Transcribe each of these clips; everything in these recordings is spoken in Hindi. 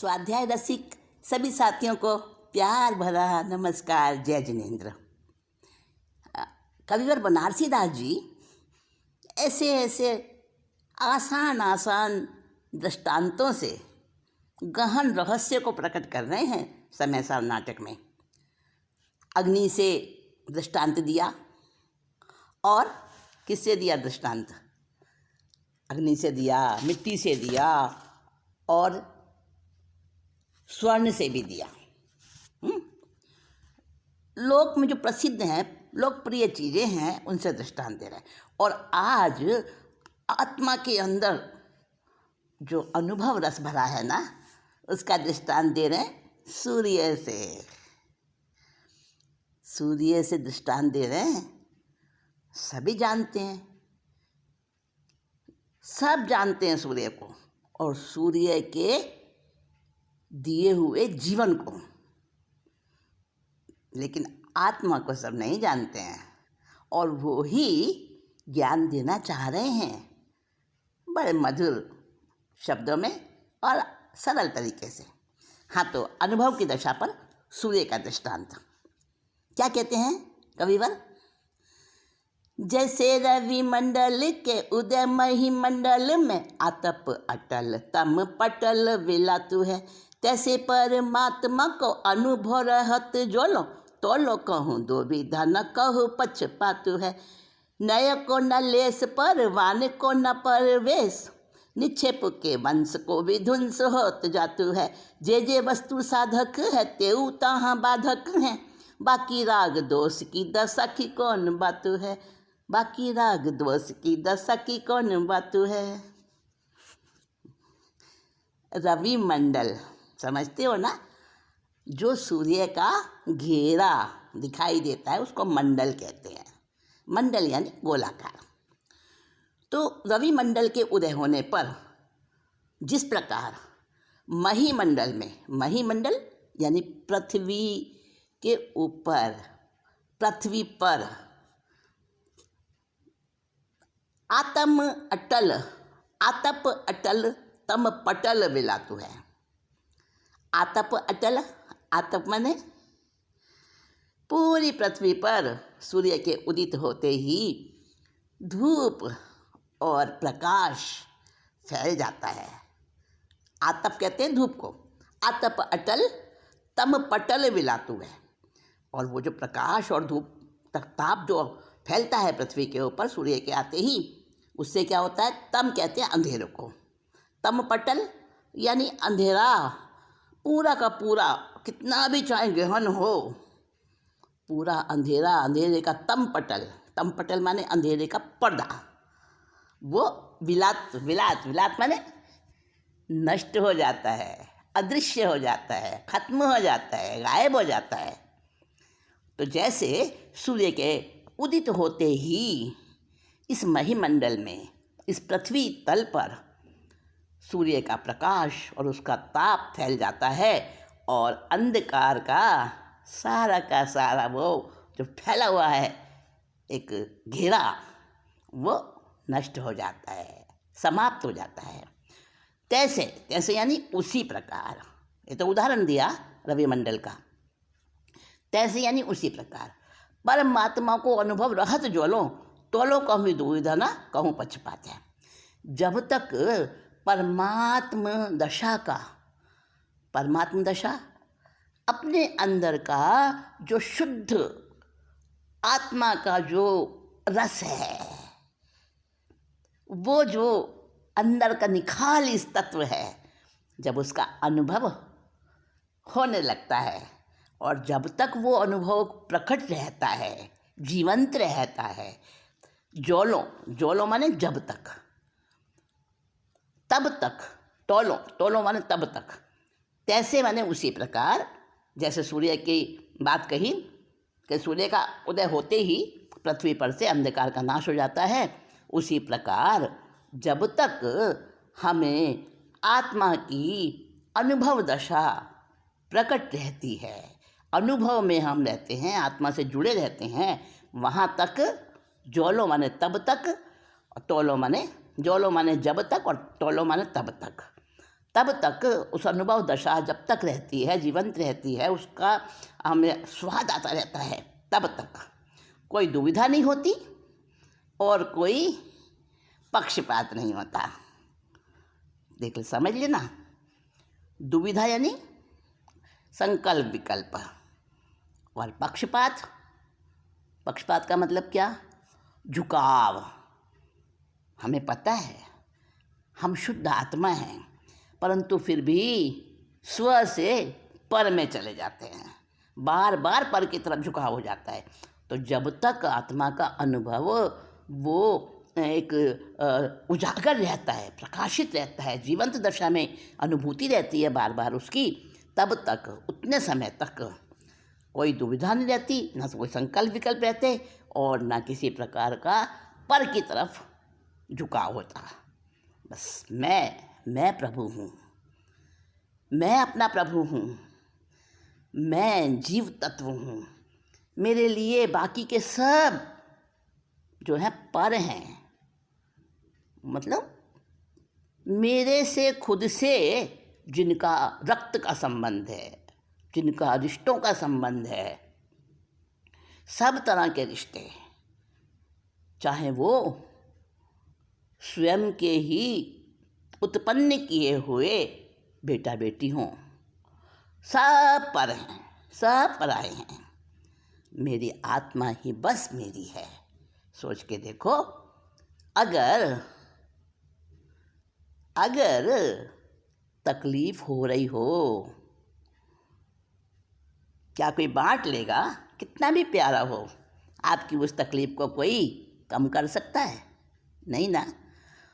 स्वाध्याय रसिक सभी साथियों को प्यार भरा नमस्कार। जय जिनेन्द्र। कविवर बनारसी दास जी ऐसे ऐसे आसान दृष्टांतों से गहन रहस्य को प्रकट कर रहे हैं समय सार नाटक में। अग्नि से दृष्टांत दिया और किससे दिया दृष्टांत? अग्नि से दिया, मिट्टी से दिया और स्वर्ण से भी दिया। लोक में जो प्रसिद्ध हैं, लोकप्रिय चीज़ें हैं, उनसे दृष्टांत दे रहे हैं। और आज आत्मा के अंदर जो अनुभव रस भरा है ना, उसका दृष्टांत दे रहे हैं सूर्य से। सूर्य से दृष्टांत दे रहे हैं। सभी जानते हैं, सब जानते हैं सूर्य को और सूर्य के दिए हुए जीवन को, लेकिन आत्मा को सब नहीं जानते हैं और वो ही ज्ञान देना चाह रहे हैं बड़े मधुर शब्दों में और सरल तरीके से। हाँ, तो अनुभव की दशा पर सूर्य का दृष्टांत क्या कहते हैं कविवर? जैसे रवि मंडल के उदयमयी मंडल में आतप अटल तम पटल विलातु है, तैसे परमात्मा को अनुभव रहत जोलो, तोलो कहूँ दो विधा न कहूँ पक्षपातु है। नय को न लेस पर वान को न परवेश, निक्षेप के वंश को विध्वंस होत जातु है। जे वस्तु साधक है तेऊ तहाँ बाधक है, बाकी राग दोष की दशा की कौन बातु है। बाकी राग दोष की दशा की कौन बातु है। रवि मंडल समझते हो ना, जो सूर्य का घेरा दिखाई देता है उसको मंडल कहते हैं। मंडल यानी गोलाकार। तो रवि मंडल के उदय होने पर जिस प्रकार महीमंडल में, महीमंडल यानी पृथ्वी के ऊपर, पृथ्वी पर आतम अटल, आतप अटल तम पटल विलातु है। आतप अटल, आतप माने पूरी पृथ्वी पर सूर्य के उदित होते ही धूप और प्रकाश फैल जाता है। आतप कहते हैं धूप को। आतप अटल तम पटल विलातु है। और वो जो प्रकाश और धूप तक ताप जो फैलता है पृथ्वी के ऊपर सूर्य के आते ही, उससे क्या होता है? तम कहते हैं अंधेरे को। तम पटल यानी अंधेरा, पूरा का पूरा, कितना भी चाहे गहन हो, पूरा अंधेरा, अंधेरे का तम पटल, तम पटल माने अंधेरे का पर्दा, वो विलात, विलात, विलात माने नष्ट हो जाता है, अदृश्य हो जाता है, खत्म हो जाता है, गायब हो जाता है। तो जैसे सूर्य के उदित होते ही इस महीमंडल में, इस पृथ्वी तल पर सूर्य का प्रकाश और उसका ताप फैल जाता है और अंधकार का सारा वो जो फैला हुआ है एक घेरा, वो नष्ट हो जाता है, समाप्त हो जाता है। तैसे, तैसे यानी उसी प्रकार, ये तो उदाहरण दिया रवि मंडल का। तैसे यानी उसी प्रकार परमात्मा को अनुभव रहत जोलो, तोलो कहूँ दुविधा न कहूँ पक्षपात है। जब तक परमात्म दशा का, परमात्म दशा अपने अंदर का जो शुद्ध आत्मा का जो रस है, वो जो अंदर का निखालिस तत्व है, जब उसका अनुभव होने लगता है और जब तक वो अनुभव प्रकट रहता है, जीवंत रहता है, जोलो, जोलो माने जब तक, तब तक, तोलो, तोलो माने तब तक, तैसे माने उसी प्रकार। जैसे सूर्य की बात कही कि सूर्य का उदय होते ही पृथ्वी पर से अंधकार का नाश हो जाता है, उसी प्रकार जब तक हमें आत्मा की अनुभव दशा प्रकट रहती है, अनुभव में हम रहते हैं, आत्मा से जुड़े रहते हैं, वहाँ तक जोलो माने तब तक, और तोलो माने, जोलो माने जब तक और तोलो माने तब तक। तब तक उस अनुभव दशा जब तक रहती है, जीवंत रहती है, उसका हमें स्वाद आता रहता है, तब तक कोई दुविधा नहीं होती और कोई पक्षपात नहीं होता। देख ले, समझ लेना। दुविधा यानी संकल्प विकल्प, और पक्षपात, पक्षपात का मतलब क्या? झुकाव। हमें पता है हम शुद्ध आत्मा हैं, परंतु फिर भी स्व से पर में चले जाते हैं, बार बार पर की तरफ झुकाव हो जाता है। तो जब तक आत्मा का अनुभव वो एक उजागर रहता है, प्रकाशित रहता है, जीवंत दशा में अनुभूति रहती है बार बार उसकी, तब तक, उतने समय तक कोई दुविधा नहीं रहती, ना कोई संकल्प विकल्प रहते और ना किसी प्रकार का पर की तरफ झुकाव होता। बस मैं प्रभु हूँ, मैं अपना प्रभु हूँ, मैं जीव तत्व हूँ, मेरे लिए बाकी के सब जो है पर हैं। मतलब मेरे से, खुद से जिनका रक्त का संबंध है, जिनका रिश्तों का संबंध है, सब तरह के रिश्ते, चाहे वो स्वयं के ही उत्पन्न किए हुए बेटा बेटी हों, सब पर हैं, सब पर आए हैं। मेरी आत्मा ही बस मेरी है। सोच के देखो, अगर तकलीफ हो रही हो, क्या कोई बांट लेगा? कितना भी प्यारा हो, आपकी उस तकलीफ को कोई कम कर सकता है? नहीं ना।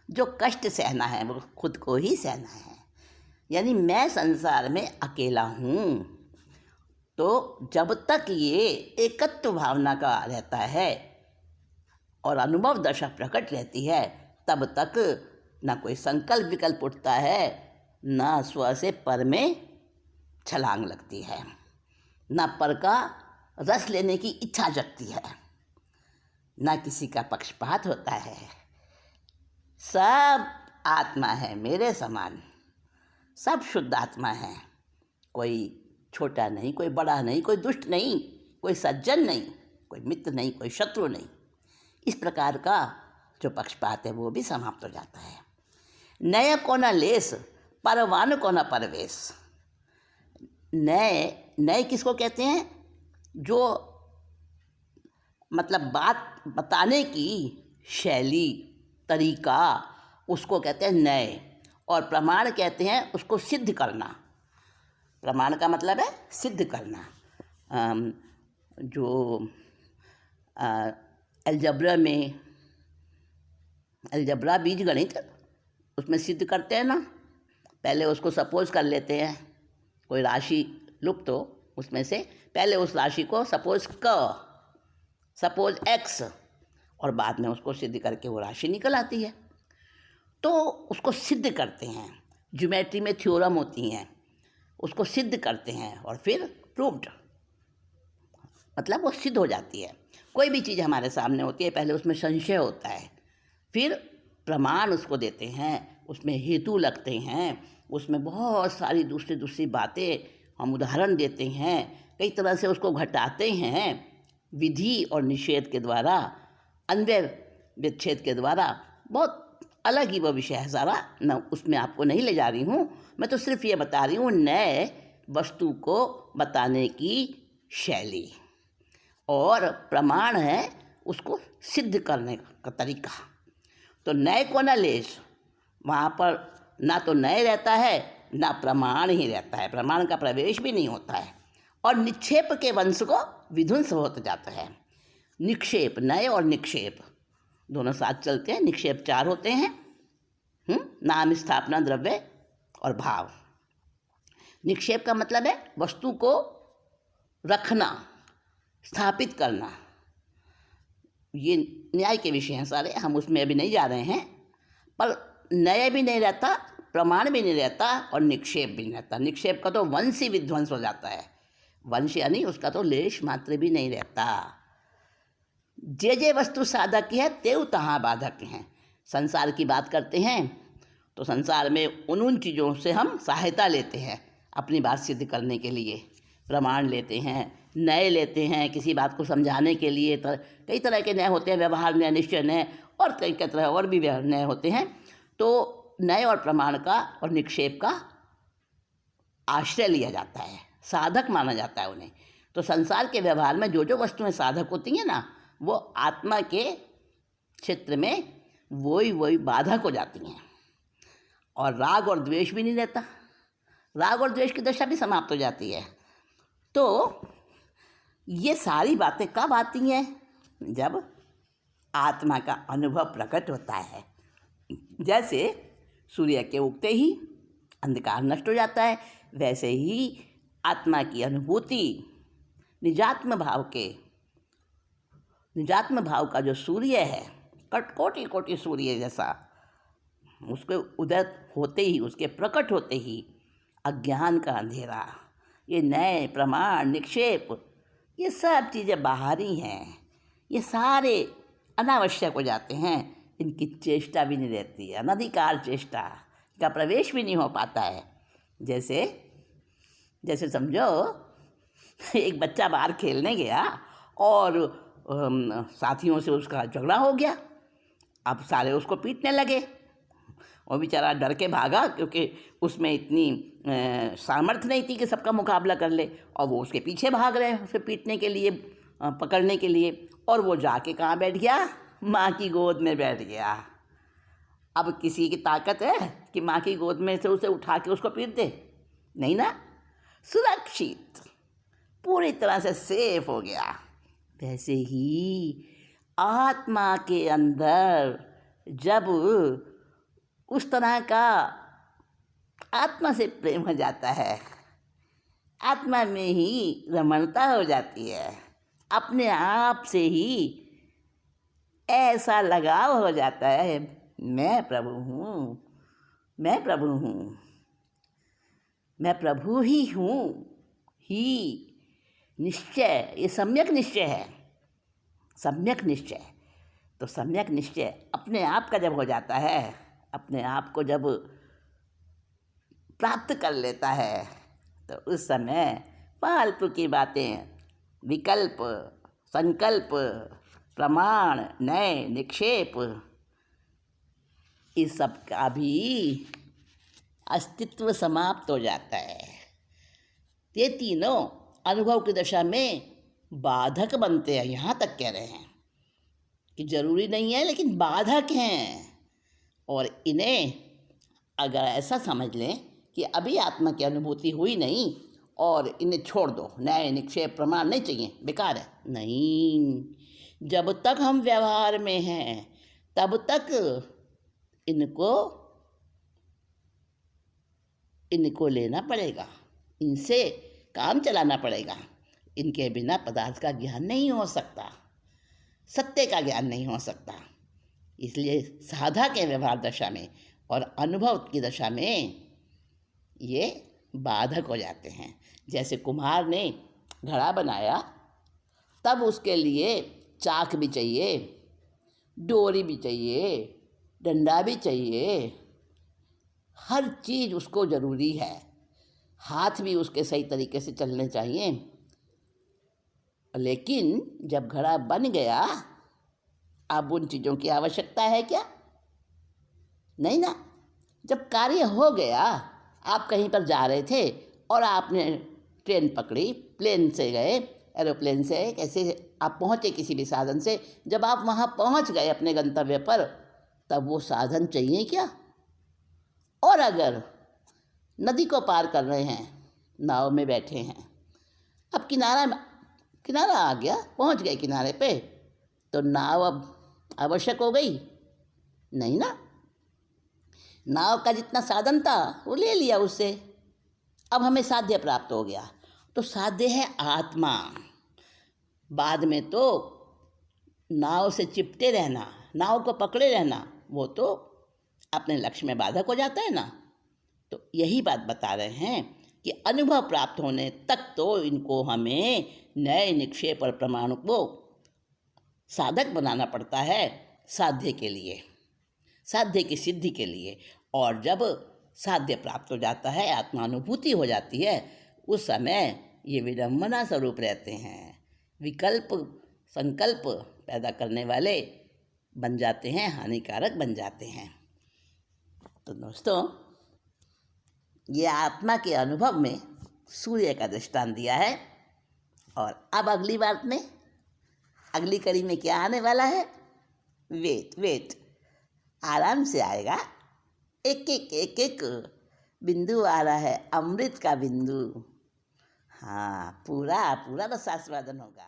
जो कष्ट सहना है वो खुद को ही सहना है। यानी मैं संसार में अकेला हूँ। तो जब तक ये एकत्व भावना का रहता है और अनुभव दशा प्रकट रहती है, तब तक ना कोई संकल्प विकल्प उठता है, ना स्व से पर में छलांग लगती है, ना पर का रस लेने की इच्छा जगती है, ना किसी का पक्षपात होता है। सब आत्मा है मेरे समान, सब शुद्ध आत्मा है। कोई छोटा नहीं, कोई बड़ा नहीं, कोई दुष्ट नहीं, कोई सज्जन नहीं, कोई मित्र नहीं, कोई शत्रु नहीं। इस प्रकार का जो पक्षपात है वो भी समाप्त हो जाता है। नय को न लेस, परवान को न परवेश। नय किसको कहते हैं? जो मतलब बात बताने की शैली, तरीका, उसको कहते हैं नय। और प्रमाण कहते हैं उसको सिद्ध करना। प्रमाण का मतलब है सिद्ध करना। जो अलजबरा बीज गणित, उसमें सिद्ध करते हैं ना, पहले उसको सपोज कर लेते हैं, कोई राशि लुप्त हो, उसमें से पहले उस राशि को सपोज एक्स, और बाद में उसको सिद्ध करके वो राशि निकल आती है। तो उसको सिद्ध करते हैं। ज्योमेट्री में थ्योरम होती हैं, उसको सिद्ध करते हैं और फिर प्रूव्ड, मतलब वो सिद्ध हो जाती है। कोई भी चीज़ हमारे सामने होती है, पहले उसमें संशय होता है, फिर प्रमाण उसको देते हैं, उसमें हेतु लगते हैं, उसमें बहुत सारी दूसरी बातें हम उदाहरण देते हैं, कई तरह से उसको घटाते हैं, विधि और निषेध के द्वारा, अन्वय विच्छेद के द्वारा। बहुत अलग ही वो विषय है सारा, न उसमें आपको नहीं ले जा रही हूँ, मैं तो सिर्फ ये बता रही हूँ नए वस्तु को बताने की शैली, और प्रमाण है उसको सिद्ध करने का तरीका। तो नए को न लेश, वहाँ पर ना तो नए रहता है ना प्रमाण ही रहता है, प्रमाण का प्रवेश भी नहीं होता है, और निक्षेप के वंश को विध्वंस होता जाता है। निक्षेप, नए और निक्षेप दोनों साथ चलते हैं। निक्षेप 4 होते हैं, नाम, स्थापना, द्रव्य और भाव। निक्षेप का मतलब है वस्तु को रखना, स्थापित करना। ये न्याय के विषय हैं सारे, हम उसमें अभी नहीं जा रहे हैं। पर नए भी नहीं रहता, प्रमाण भी नहीं रहता, और निक्षेप भी नहीं रहता। निक्षेप का तो वंश ही विध्वंस हो जाता है। वंश यानी उसका तो लेश मात्र भी नहीं रहता। जे वस्तु साधक है तेव तहाँ बाधक हैं। संसार की बात करते हैं तो संसार में उन चीज़ों से हम सहायता लेते हैं अपनी बात सिद्ध करने के लिए। प्रमाण लेते हैं, न्याय लेते हैं किसी बात को समझाने के लिए। कई तरह के न्याय होते हैं, व्यवहार न्याय, निश्चय न्याय और कई तरह और भी न्याय होते हैं। तो न्याय और प्रमाण का और निक्षेप का आश्रय लिया जाता है, साधक माना जाता है उन्हें। तो संसार के व्यवहार में जो जो वस्तुएं साधक होती हैं ना, वो आत्मा के क्षेत्र में वही बाधक हो जाती हैं। और राग और द्वेष भी नहीं रहता, राग और द्वेष की दशा भी समाप्त हो जाती है। तो ये सारी बातें कब आती हैं? जब आत्मा का अनुभव प्रकट होता है। जैसे सूर्य के उगते ही अंधकार नष्ट हो जाता है, वैसे ही आत्मा की अनुभूति निजात्म भाव का जो सूर्य है, कोटि कोटि सूर्य जैसा, उसके उदय होते ही, उसके प्रकट होते ही अज्ञान का अंधेरा, ये नए प्रमाण, निक्षेप, ये सब चीज़ें बाहरी हैं, ये सारे अनावश्यक हो जाते हैं। इनकी चेष्टा भी नहीं रहती है, अनधिकार चेष्टा का प्रवेश भी नहीं हो पाता है। जैसे समझो एक बच्चा बाहर खेलने गया और साथियों से उसका झगड़ा हो गया। अब सारे उसको पीटने लगे, वो बेचारा डर के भागा क्योंकि उसमें इतनी सामर्थ्य नहीं थी कि सबका मुकाबला कर ले, और वो उसके पीछे भाग रहे हैं उसे पीटने के लिए, पकड़ने के लिए। और वो जाके कहाँ बैठ गया? माँ की गोद में बैठ गया। अब किसी की ताकत है कि माँ की गोद में से उसे उठा के उसको पीट दे? नहीं ना, सुरक्षित, पूरी तरह से सेफ हो गया। वैसे ही आत्मा के अंदर जब उस तरह का आत्मा से प्रेम हो जाता है, आत्मा में ही रमणता हो जाती है, अपने आप से ही ऐसा लगाव हो जाता है, मैं प्रभु हूँ, मैं प्रभु हूँ, मैं प्रभु ही हूँ। ही निश्चय, ये सम्यक निश्चय है, सम्यक निश्चय। तो सम्यक निश्चय अपने आप का जब हो जाता है, अपने आप को जब प्राप्त कर लेता है, तो उस समय फालतू की बातें, विकल्प, संकल्प, प्रमाण, नय, निक्षेप, इस सब का भी अस्तित्व समाप्त हो जाता है। ये तीनों अनुभव की दशा में बाधक बनते हैं। यहाँ तक कह रहे हैं कि जरूरी नहीं है लेकिन बाधक हैं, और इन्हें अगर ऐसा समझ लें कि अभी आत्मा की अनुभूति हुई नहीं और इन्हें छोड़ दो, न्याय, निक्षेप, प्रमाण नहीं चाहिए, बेकार है, नहीं, जब तक हम व्यवहार में हैं तब तक इनको लेना पड़ेगा, इनसे काम चलाना पड़ेगा। इनके बिना पदार्थ का ज्ञान नहीं हो सकता, सत्य का ज्ञान नहीं हो सकता। इसलिए साधा के व्यवहार दशा में और अनुभव की दशा में ये बाधक हो जाते हैं। जैसे कुम्हार ने घड़ा बनाया, तब उसके लिए चाक भी चाहिए, डोरी भी चाहिए, डंडा भी चाहिए, हर चीज़ उसको ज़रूरी है। हाथ भी उसके सही तरीके से चलने चाहिए। लेकिन जब घड़ा बन गया, अब उन चीज़ों की आवश्यकता है क्या? नहीं ना। जब कार्य हो गया, आप कहीं पर जा रहे थे और आपने ट्रेन पकड़ी, प्लेन से गए, एरोप्लेन से, कैसे आप पहुँचे किसी भी साधन से, जब आप वहाँ पहुँच गए अपने गंतव्य पर, तब वो साधन चाहिए क्या? और अगर नदी को पार कर रहे हैं, नाव में बैठे हैं, अब किनारा आ गया, पहुंच गए किनारे पे, तो नाव अब आवश्यक हो गई? नहीं ना। नाव का जितना साधन था वो ले लिया उससे, अब हमें साध्य प्राप्त हो गया। तो साध्य है आत्मा। बाद में तो नाव से चिपटे रहना, नाव को पकड़े रहना, वो तो अपने लक्ष्य में बाधक हो जाता है ना। तो यही बात बता रहे हैं कि अनुभव प्राप्त होने तक तो इनको हमें नए निक्षेप और प्रमाण को साधक बनाना पड़ता है, साध्य के लिए, साध्य की सिद्धि के लिए। और जब साध्य प्राप्त हो जाता है, आत्मानुभूति हो जाती है, उस समय ये विडम्बना स्वरूप रहते हैं, विकल्प संकल्प पैदा करने वाले बन जाते हैं, हानिकारक बन जाते हैं। तो दोस्तों, ये आत्मा के अनुभव में सूर्य का दृष्टांत दिया है। और अब अगली बात में, अगली कड़ी में क्या आने वाला है? वेट आराम से आएगा। एक बिंदु आ रहा है, अमृत का बिंदु। हाँ, पूरा रसास्वादन होगा।